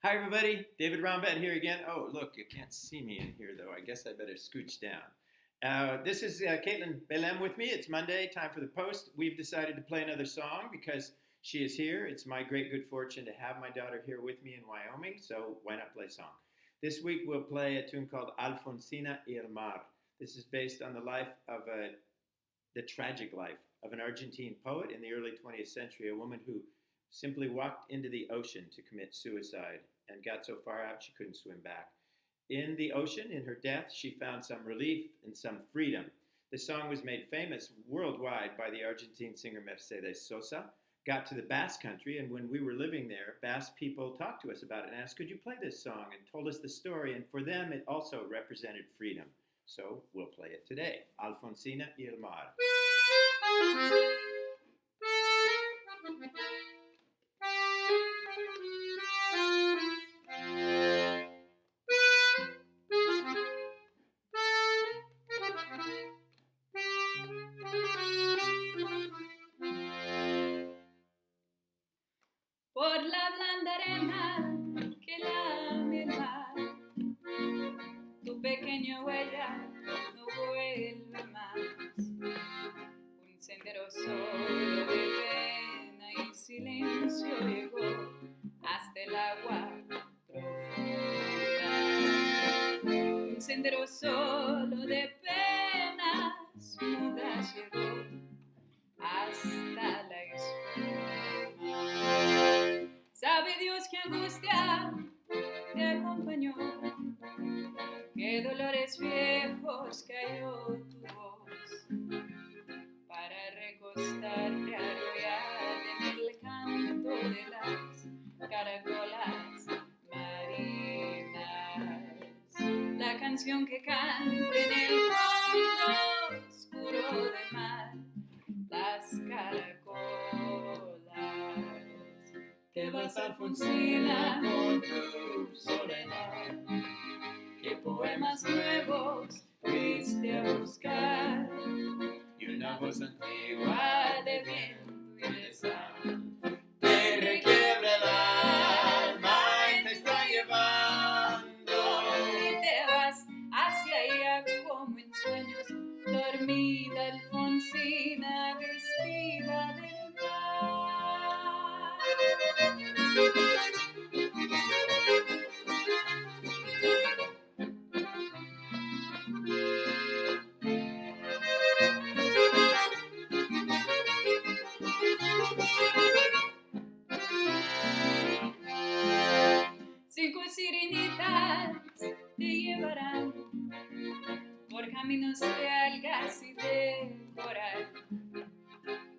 Hi, everybody. David Rombett here again. Oh, look, you can't see me in here, though. I guess I better scooch down. This is Caitlin Belem with me. It's Monday, time for the post. We've decided to play another song because she is here. It's my great good fortune to have my daughter here with me in Wyoming, so why not play a song? This week we'll play a tune called Alfonsina y el Mar. This is based on the life of the tragic life of an Argentine poet in the early 20th century, a woman who simply walked into the ocean to commit suicide and got so far out she couldn't swim back. In the ocean, in her death, she found some relief and some freedom. The song was made famous worldwide by the Argentine singer Mercedes Sosa, got to the Basque Country, and when we were living there, Basque people talked to us about it and asked, could you play this song, and told us the story, and for them it also represented freedom. So we'll play it today. Alfonsina y el Mar. Por la blanda arena que lame el mar, tu pequeña huella no vuelve más. Un sendero solo de pena y silencio llegó hasta el agua profunda. Un sendero solo de penas mudas llegó hasta la espuma. Sabe Dios qué angustia te acompañó, qué dolores viejos cayó tu voz, para recostarte arrollada en el canto de las caracolas marinas. La canción que canta en el fondo oscuro del mar, las caracolas. Te vas, Alfonsina, con tu soledad. ¿Qué poemas nuevos fuiste a buscar? Y una voz antigua de viento y de sal te requiebra el alma y te está llevando. Y te vas hacia ella como en sueños, dormida Alfonsina vestida del mar. Cinco sirenitas te llevarán por caminos de algas y de coral,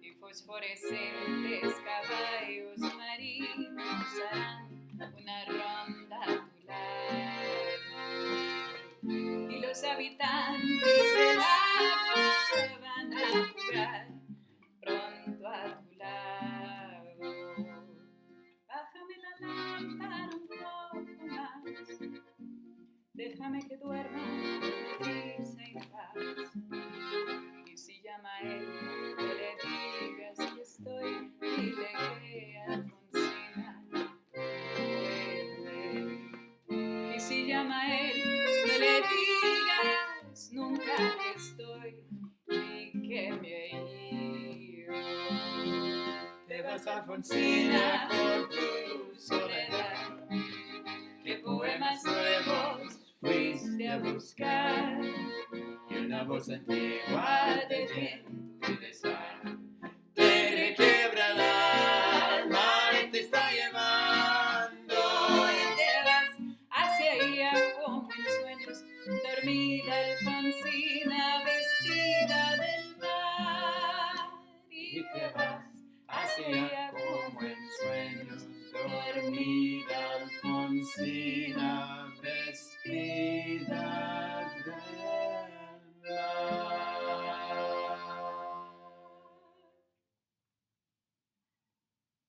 y fosforescentes caballos marinos harán una ronda a tu lado, y los habitantes del agua van a jugar pronto a tu lado. Bájame la lámpara un poco más, déjame que duerma prisa y en paz. Y si llama a él, no le digas que estoy, dile que Alfonsina vuelve. Y si llama a él, no le digas nunca que estoy, ni que me he ido. Te vas, Alfonsina, con tu soledad. ¿Qué poemas nuevos fuiste a buscar? Y una voz antigua de viento